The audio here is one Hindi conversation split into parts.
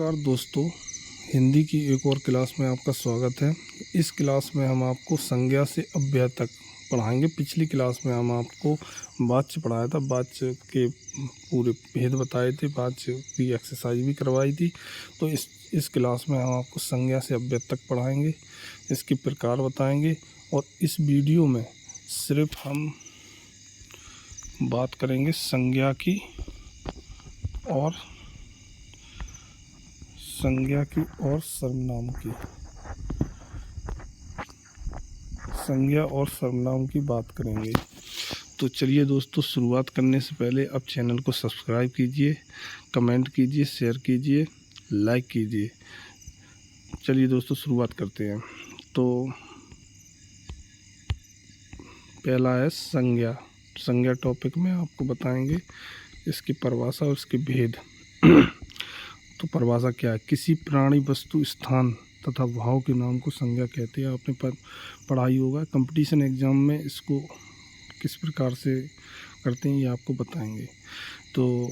नमस्कार दोस्तों, हिंदी की एक और क्लास में आपका स्वागत है। इस क्लास में हम आपको संज्ञा से अव्यय तक पढ़ाएंगे। पिछली क्लास में हम आपको वाच्य पढ़ाया था, वाच्य के पूरे भेद बताए थे, वाच्य की एक्सरसाइज भी करवाई थी। तो इस क्लास में हम आपको संज्ञा से अव्यय तक पढ़ाएंगे, इसके प्रकार बताएंगे। और इस वीडियो में सिर्फ हम बात करेंगे संज्ञा की और सर्वनाम की। संज्ञा और सर्वनाम की बात करेंगे। तो चलिए दोस्तों, शुरुआत करने से पहले अब चैनल को सब्सक्राइब कीजिए, कमेंट कीजिए, शेयर कीजिए, लाइक कीजिए। चलिए दोस्तों, शुरुआत करते हैं। तो पहला है संज्ञा। संज्ञा टॉपिक में आपको बताएंगे इसकी परिभाषा और इसके भेद। तो परिभाषा क्या है? किसी प्राणी, वस्तु, स्थान तथा भाव के नाम को संज्ञा कहते हैं। आपने पढ़ाई होगा कंपटीशन एग्जाम में, इसको किस प्रकार से करते हैं ये आपको बताएंगे। तो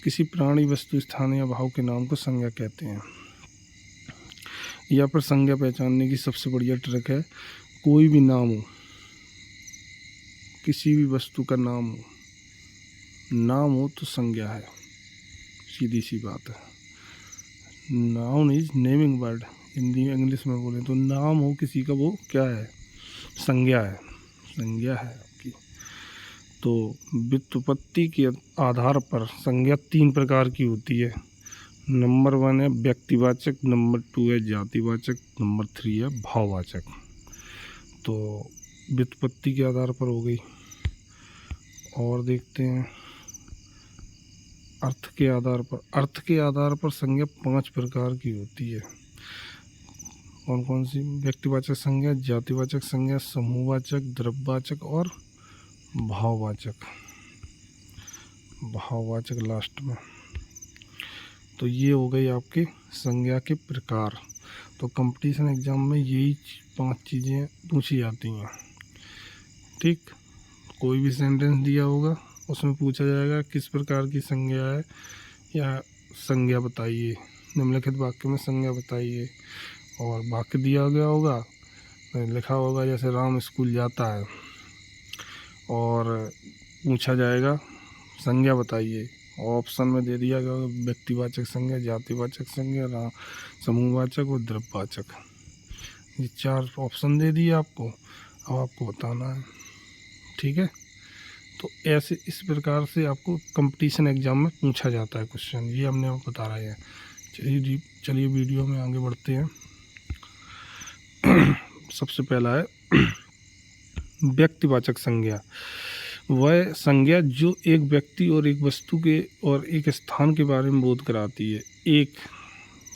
किसी प्राणी, वस्तु, स्थान या भाव के नाम को संज्ञा कहते हैं। यहाँ पर संज्ञा पहचानने की सबसे बढ़िया ट्रिक है, कोई भी नाम हो, किसी भी वस्तु का नाम हो तो संज्ञा है। सीधी सी बात है। Noun is naming word. Hindi में, इंग्लिश में बोले तो नाम हो किसी का, वो क्या है? संज्ञा है। संज्ञा है आपकी। तो व्युत्पत्ति के आधार पर संज्ञा 3 प्रकार की होती है। नंबर 1 है व्यक्तिवाचक, नंबर 2 है जातिवाचक, नंबर 3 है भाववाचक। तो व्युत्पत्ति के आधार पर हो गई। और देखते हैं अर्थ के आधार पर संज्ञा 5 प्रकार की होती है। कौन कौन सी? व्यक्तिवाचक संज्ञा, जातिवाचक संज्ञा, समूहवाचक, द्रव्यवाचक और भाववाचक। भाववाचक लास्ट में। तो ये हो गई आपके संज्ञा के प्रकार। तो कंपटीशन एग्जाम में यही 5 चीज़ें पूछी जाती हैं। ठीक, कोई भी सेंटेंस दिया होगा, उसमें पूछा जाएगा किस प्रकार की संज्ञा है, या संज्ञा बताइए, निम्नलिखित वाक्य में संज्ञा बताइए। और वाक्य दिया गया होगा, लिखा होगा जैसे राम स्कूल जाता है, और पूछा जाएगा संज्ञा बताइए। ऑप्शन में दे दिया गया होगा व्यक्तिवाचक संज्ञा, जातिवाचक संज्ञा, समूहवाचक और द्रव्यवाचक। ये 4 ऑप्शन दे दिए आपको, अब आपको बताना है। ठीक है, तो ऐसे इस प्रकार से आपको कंपटीशन एग्जाम में पूछा जाता है क्वेश्चन। ये हमने आपको बता रहे हैं। चलिए वीडियो में आगे बढ़ते हैं। सबसे पहला है व्यक्तिवाचक संज्ञा। वह संज्ञा जो एक व्यक्ति और एक वस्तु के और एक स्थान के बारे में बोध कराती है। एक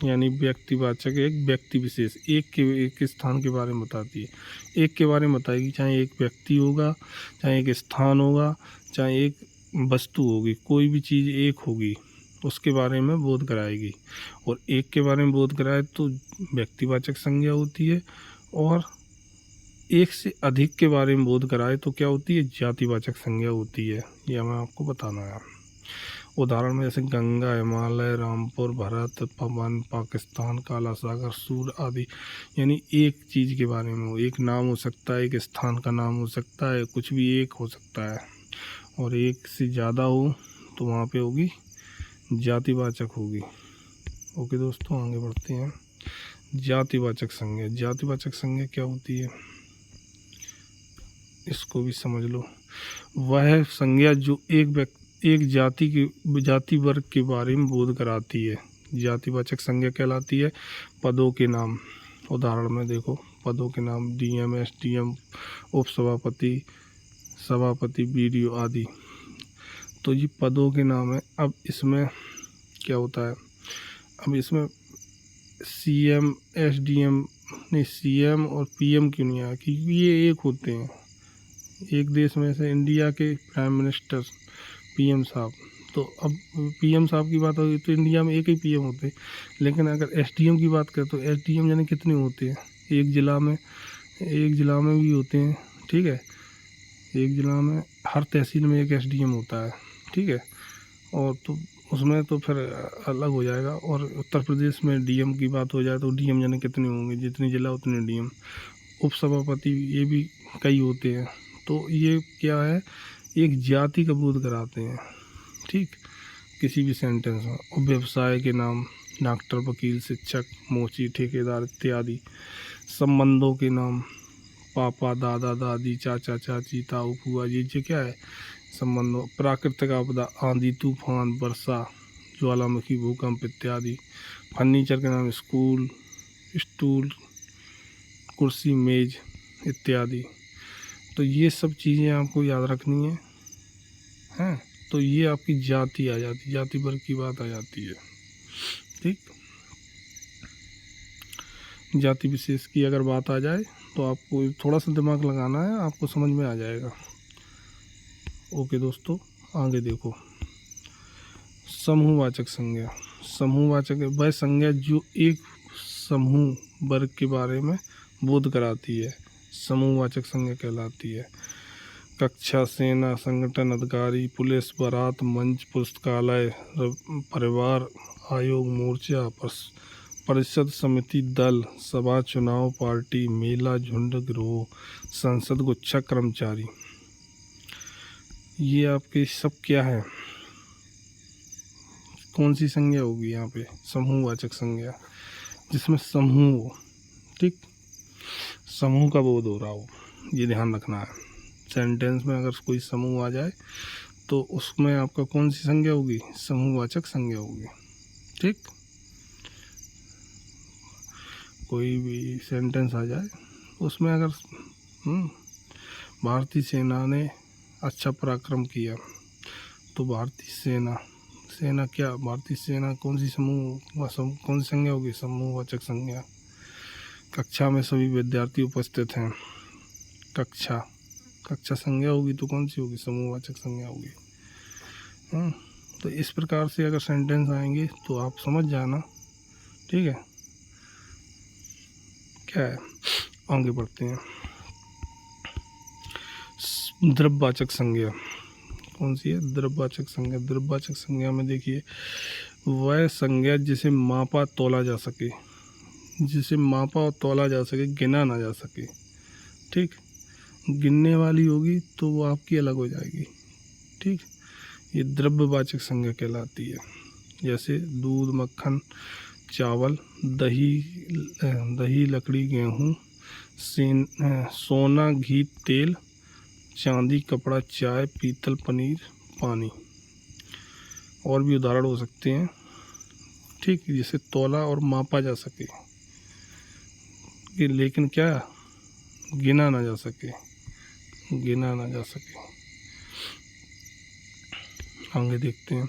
यानी व्यक्तिवाचक एक व्यक्ति विशेष, एक स्थान के बारे में बताती है। एक के बारे में बताएगी, चाहे एक व्यक्ति होगा, चाहे एक स्थान होगा, चाहे एक वस्तु होगी, कोई भी चीज़ एक होगी, उसके बारे में बोध कराएगी। और एक के बारे में बोध कराए तो व्यक्तिवाचक संज्ञा होती है, और एक से अधिक के बारे में बोध कराए तो क्या होती है? जातिवाचक संज्ञा होती है। यह हमें आपको बताना है। उदाहरण में जैसे गंगा, हिमालय, रामपुर, भारत, पवन, पाकिस्तान, काला सागर, सूर्य आदि। यानी एक चीज़ के बारे में हो, एक नाम हो सकता है, एक स्थान का नाम हो सकता है, कुछ भी एक हो सकता है। और एक से ज़्यादा हो तो वहाँ पे होगी जातिवाचक होगी। ओके दोस्तों, आगे बढ़ते हैं। जातिवाचक संज्ञा। जातिवाचक संज्ञा क्या होती है, इसको भी समझ लो। वह संज्ञा जो एक जाति वर्ग के बारे में बोध कराती है। जातिवाचक संज्ञा कहलाती है। पदों के नाम, उदाहरण में देखो, पदों के नाम डीएम, एसडीएम, उपसभापति, सभापति, बीडीओ आदि। तो ये पदों के नाम है। अब इसमें क्या होता है? अब इसमें सीएम, एसडीएम नहीं, सीएम और पीएम क्यों नहीं आया? क्योंकि ये एक होते हैं। एक देश में से इंडिया के प्राइम मिनिस्टर पीएम साहब, तो अब पीएम साहब की बात होगी तो इंडिया में एक ही पीएम होते हैं। लेकिन अगर एसडीएम की बात करें तो एसडीएम जाने कितने होते हैं? एक ज़िला में भी होते हैं। ठीक है, एक ज़िला में, हर तहसील में एक एसडीएम होता है। ठीक है, और तो उसमें तो फिर अलग हो जाएगा। और उत्तर प्रदेश में डीएम की बात हो जाए तो डीएम जाने कितने होंगे, जितनी जिला उतने डीएम, उपसभापति ये भी कई होते हैं। तो ये क्या है, एक जाति का बोध कराते हैं, ठीक, किसी भी सेंटेंस में। और व्यवसाय के नाम डॉक्टर, वकील, शिक्षक, मोची, ठेकेदार इत्यादि। संबंधों के नाम पापा, दादा, दादी, चाचा, चाची, ताऊ, फूआ, ये क्या है, संबंधों। प्राकृतिक आपदा आंधी, तूफान, वर्षा, ज्वालामुखी, भूकंप इत्यादि। फर्नीचर के नाम स्कूल, स्टूल, कुर्सी, मेज इत्यादि। तो ये सब चीज़ें आपको याद रखनी है, हैं। तो ये आपकी जाति आ जाती, जाति वर्ग की बात आ जाती है, ठीक। जाति विशेष की अगर बात आ जाए तो आपको थोड़ा सा दिमाग लगाना है, आपको समझ में आ जाएगा। ओके दोस्तों, आगे देखो। समूहवाचक संज्ञा। समूहवाचक वह संज्ञा जो एक समूह वर्ग के बारे में बोध कराती है, समूहवाचक संज्ञा कहलाती है। कक्षा, सेना, संगठन, अधिकारी, पुलिस, बारात, मंच, पुस्तकालय, परिवार, आयोग, मोर्चा, परिषद, समिति, दल, सभा, चुनाव, पार्टी, मेला, झुंड, गिरोह, संसद, गुच्छा, कर्मचारी। ये आपके सब क्या है, कौन सी संज्ञा होगी यहाँ पे, समूहवाचक संज्ञा, जिसमें समूह हो, ठीक, समूह का बोध हो रहा हो, ये ध्यान रखना है। सेंटेंस में अगर कोई समूह आ जाए तो उसमें आपका कौन सी संज्ञा होगी, समूहवाचक संज्ञा होगी, ठीक। कोई भी सेंटेंस आ जाए उसमें अगर भारतीय सेना ने अच्छा पराक्रम किया तो भारतीय सेना क्या, भारतीय सेना कौन सी समूह, कौन सी संज्ञा होगी, समूहवाचक संज्ञा। कक्षा में सभी विद्यार्थी उपस्थित हैं, कक्षा संज्ञा होगी तो कौन सी होगी, समूहवाचक संज्ञा होगी। तो इस प्रकार से अगर सेंटेंस आएंगे तो आप समझ जाना, ठीक है। क्या है, आगे बढ़ते हैं। द्रव्यवाचक संज्ञा कौन सी है, द्रव्यवाचक संज्ञा। द्रव्यवाचक संज्ञा में देखिए, वह संज्ञा जिसे मापा तोला जा सके, जिसे मापा और तोला जा सके, गिना ना जा सके, ठीक। गिनने वाली होगी तो वो आपकी अलग हो जाएगी, ठीक। ये द्रव्यवाचक संज्ञा कहलाती है। जैसे दूध, मक्खन, चावल, दही, लकड़ी, गेहूँ, सोना, घी, तेल, चांदी, कपड़ा, चाय, पीतल, पनीर, पानी। और भी उदाहरण हो सकते हैं, ठीक, जिसे तोला और मापा जा सके, लेकिन क्या, गिना ना जा सके, गिना ना जा सके। आगे देखते हैं।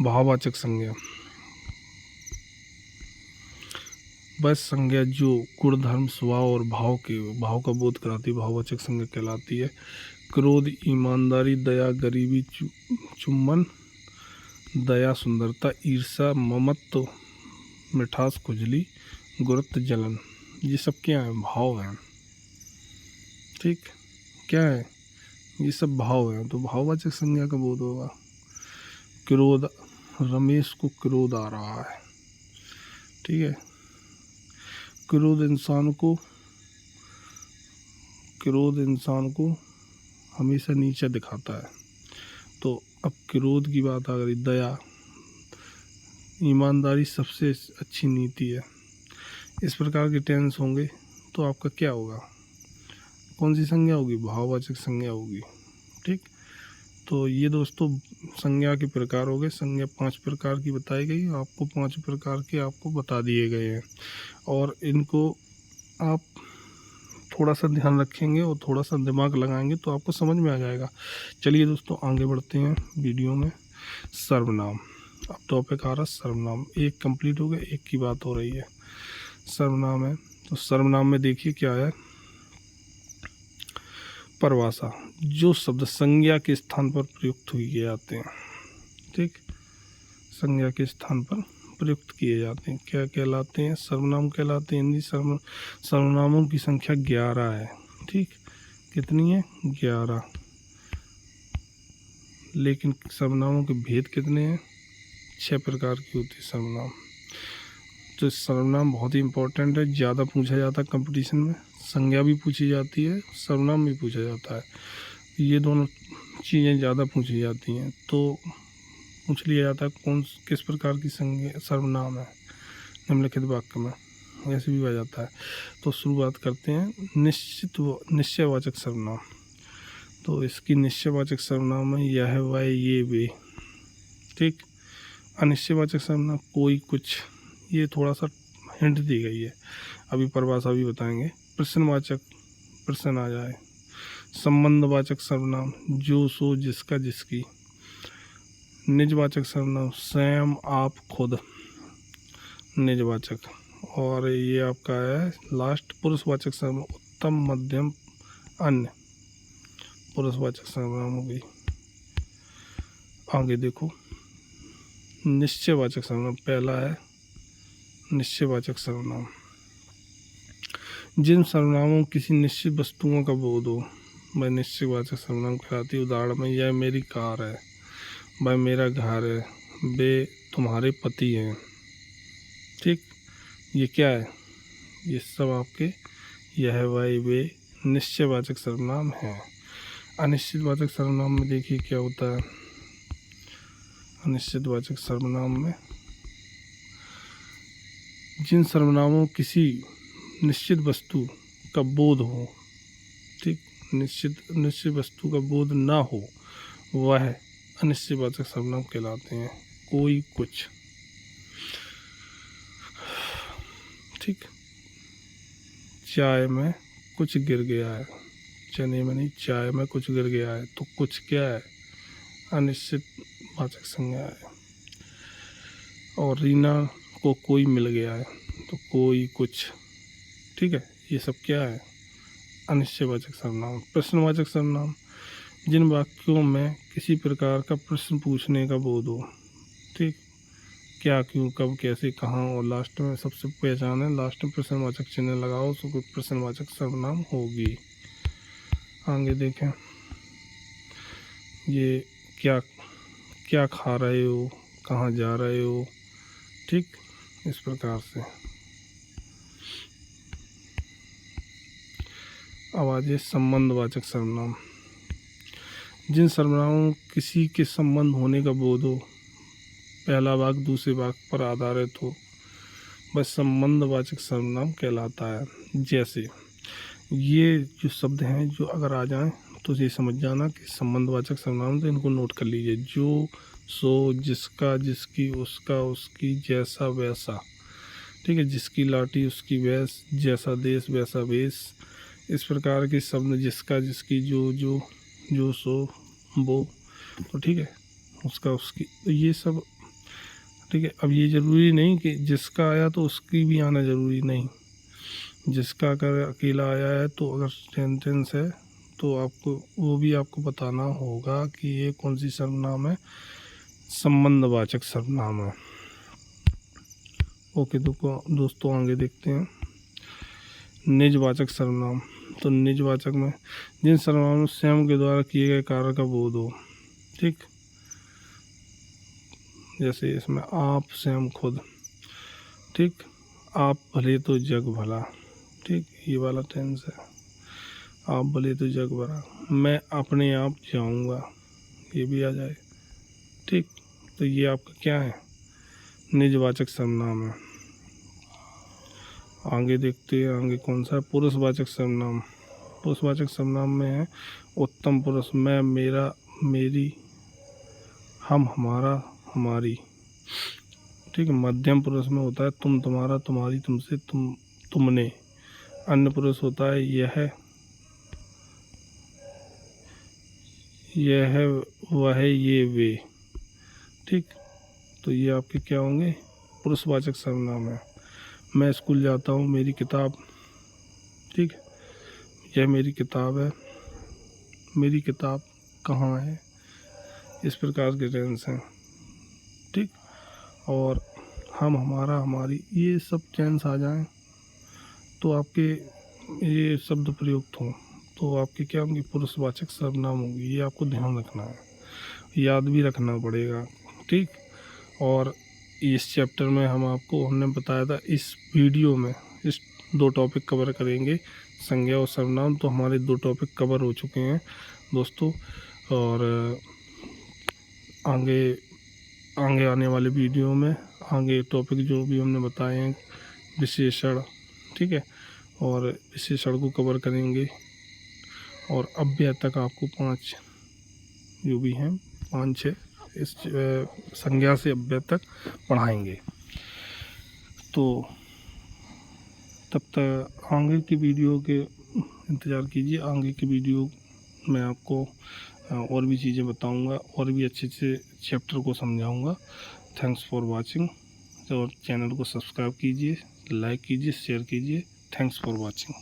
भाववाचक संज्ञा। वह संज्ञा जो गुण, धर्म, स्वभाव और भाव का बोध कराती है, भाववाचक संज्ञा कहलाती है। क्रोध, ईमानदारी, दया, गरीबी, चुम्बन, दया, सुंदरता, ईर्ष्या, ममत्व, मिठास, खुजली, गुरुत्व, जलन, ये सब क्या है, भाव हैं, ठीक। क्या है, ये सब भाव हैं। तो भाववाचक संज्ञा का बोध होगा। क्रोध, रमेश को क्रोध आ रहा है, ठीक है। क्रोध इंसान को हमेशा नीचा दिखाता है। तो अब क्रोध की बात आ गई। दया, ईमानदारी सबसे अच्छी नीति है। इस प्रकार के टेंस होंगे तो आपका क्या होगा, कौन सी संज्ञा होगी, भाववाचक संज्ञा होगी, ठीक। तो ये दोस्तों संज्ञा के प्रकार हो गए। संज्ञा 5 प्रकार की बताई गई, आपको 5 प्रकार के आपको बता दिए गए हैं। और इनको आप थोड़ा सा ध्यान रखेंगे और थोड़ा सा दिमाग लगाएंगे तो आपको समझ में आ जाएगा। चलिए दोस्तों, आगे बढ़ते हैं वीडियो में। सर्वनाम, अब टॉपिक आ रहा है सर्वनाम। एक कंप्लीट हो गया, एक की बात हो रही है। सर्वनाम है, तो सर्वनाम में देखिए क्या है। परिभाषा, जो शब्द संज्ञा के स्थान पर प्रयुक्त किए जाते हैं, ठीक, संज्ञा के स्थान पर प्रयुक्त किए जाते हैं, क्या कहलाते हैं, सर्वनाम कहलाते हैं। हिंदी सर्वनामों की संख्या 11 है, ठीक। कितनी है, 11। लेकिन सर्वनामों के भेद कितने हैं? 6 प्रकार की होती है सर्वनाम। तो सर्वनाम बहुत ही इम्पोर्टेंट है, ज़्यादा पूछा जाता है कंपटीशन में। संज्ञा भी पूछी जाती है, सर्वनाम भी पूछा जाता है, ये दोनों चीज़ें ज़्यादा पूछी जाती हैं। तो पूछ लिया जाता है किस प्रकार की संज्ञा सर्वनाम है निम्नलिखित वाक्य में, ऐसे भी आ जाता है। तो शुरुआत करते हैं निश्चयवाचक सर्वनाम। तो इसकी निश्चयवाचक सर्वनाम है यह वह ये वे, ठीक। अनिश्चयवाचक सर्वनाम कोई कुछ, ये थोड़ा सा हिंट दी गई है, अभी परिभाषा भी बताएंगे। प्रश्नवाचक, प्रश्न आ जाए। संबंधवाचक सर्वनाम जो सो जिसका जिसकी। निजवाचक सर्वनाम स्वयं आप खुद, निजवाचक। और ये आपका है लास्ट पुरुषवाचक सर्वनाम उत्तम मध्यम अन्य, पुरुषवाचक सर्वनाम हो गई। आगे देखो निश्चयवाचक सर्वनाम, पहला है निश्चयवाचक सर्वनाम। जिन सर्वनामों किसी निश्चित वस्तुओं का बोध हो वह निश्चयवाचक सर्वनाम कहलाती है। उदाहरण में यह मेरी कार है, वह मेरा घर है, वे तुम्हारे पति हैं, ठीक। ये क्या है? ये सब आपके यह वह वे निश्चयवाचक सर्वनाम हैं। अनिश्चितवाचक सर्वनाम में देखिए क्या होता है। अनिश्चितवाचक सर्वनाम में जिन सर्वनामों किसी निश्चित वस्तु का बोध हो, ठीक, निश्चित वस्तु का बोध ना हो, वह अनिश्चितवाचक सर्वनाम कहलाते हैं। कोई कुछ, ठीक। चाय में कुछ गिर गया है, चने में नहीं, चाय में कुछ गिर गया है, तो कुछ क्या है? अनिश्चितवाचक संज्ञा है। और रीना को कोई मिल गया है, तो कोई कुछ, ठीक है। ये सब क्या है? अनिश्चयवाचक सर्वनाम। प्रश्नवाचक सर्वनाम जिन वाक्यों में किसी प्रकार का प्रश्न पूछने का बोध हो, ठीक। क्या, क्यों, कब, कैसे, कहाँ, और लास्ट में सबसे पहचान है, लास्ट में प्रश्नवाचक चिन्ह लगाओ तो कोई प्रश्नवाचक सर्वनाम होगी। आगे देखें, ये क्या, क्या खा रहे हो, कहाँ जा रहे हो, ठीक, इस प्रकार से। अब आ जाए संबंधवाचक सर्वनाम। जिन सर्वनामों किसी के संबंध होने का बोध हो, पहला वाक्य दूसरे वाक्य पर आधारित हो, वह संबंधवाचक सर्वनाम कहलाता है। जैसे ये जो शब्द हैं, जो अगर आ जाएं तो ये समझ जाना कि संबंधवाचक सर्वनाम, तो इनको नोट कर लीजिए। जो, सो, जिसका, जिसकी, उसका, उसकी, जैसा, वैसा, ठीक है। जिसकी लाठी उसकी भैंस, जैसा देश वैसा वेश, इस प्रकार के शब्द, जिसका, जिसकी, जो सो, वो, तो ठीक है, उसका, उसकी, तो ये सब, ठीक है। अब ये ज़रूरी नहीं कि जिसका आया तो उसकी भी आना ज़रूरी नहीं। जिसका अगर अकेला आया है तो अगर सेंटेंस है तो आपको वो भी आपको बताना होगा कि ये कौन सी सर्वनाम है, संबंधवाचक सर्वनाम है। ओके दोस्तों आगे देखते हैं निजवाचक सर्वनाम। तो निजवाचक में जिन सर्वनामों स्वयं के द्वारा किए गए कार्य का बोध हो, ठीक। जैसे इसमें आप, स्वयं, खुद, ठीक। आप भले तो जग भला, ठीक, ये वाला टेंस है। आप भले तो जग भला। मैं अपने आप जाऊंगा, ये भी आ जाए, ठीक। तो ये आपका क्या है? निजवाचक सर्वनाम है। आगे देखते हैं, आगे कौन सा है? पुरुषवाचक सर्वनाम। पुरुषवाचक सर्वनाम में है उत्तम पुरुष, मैं, मेरा, मेरी, हम, हमारा, हमारी, ठीक है। मध्यम पुरुष में होता है तुम, तुम्हारा, तुम्हारी, तुमसे, तुमने। अन्य पुरुष होता है यह, वह, ये, वे, ठीक। तो ये आपके क्या होंगे? पुरुषवाचक सर्वनाम है। मैं स्कूल जाता हूँ, मेरी किताब, ठीक। यह मेरी किताब है, मेरी किताब कहाँ है, इस प्रकार के टेंस हैं, ठीक। और हम, हमारा, हमारी, ये सब टेंस आ जाएं तो आपके ये शब्द प्रयुक्त हों तो आपके क्या होंगे? पुरुषवाचक सर्वनाम होंगे। ये आपको ध्यान रखना है। याद भी रखना पड़ेगा, ठीक। और इस चैप्टर में हमने बताया था, इस वीडियो में इस 2 टॉपिक कवर करेंगे, संज्ञा और सर्वनाम। तो हमारे 2 टॉपिक कवर हो चुके हैं दोस्तों, और आगे आने वाले वीडियो में आगे टॉपिक जो भी हमने बताए हैं, विशेषण, ठीक है, और विशेषण को कवर करेंगे। और अव्यय तक आपको 5 जो भी हैं 5-6 इस संज्ञा से अव्यय तक पढ़ाएंगे। तो तब तक आगे की वीडियो के इंतज़ार कीजिए। आगे की वीडियो में आपको और भी चीज़ें बताऊंगा, और भी अच्छे से चैप्टर को समझाऊंगा। Thanks for watching. और चैनल को सब्सक्राइब कीजिए, लाइक कीजिए, शेयर कीजिए। Thanks for watching.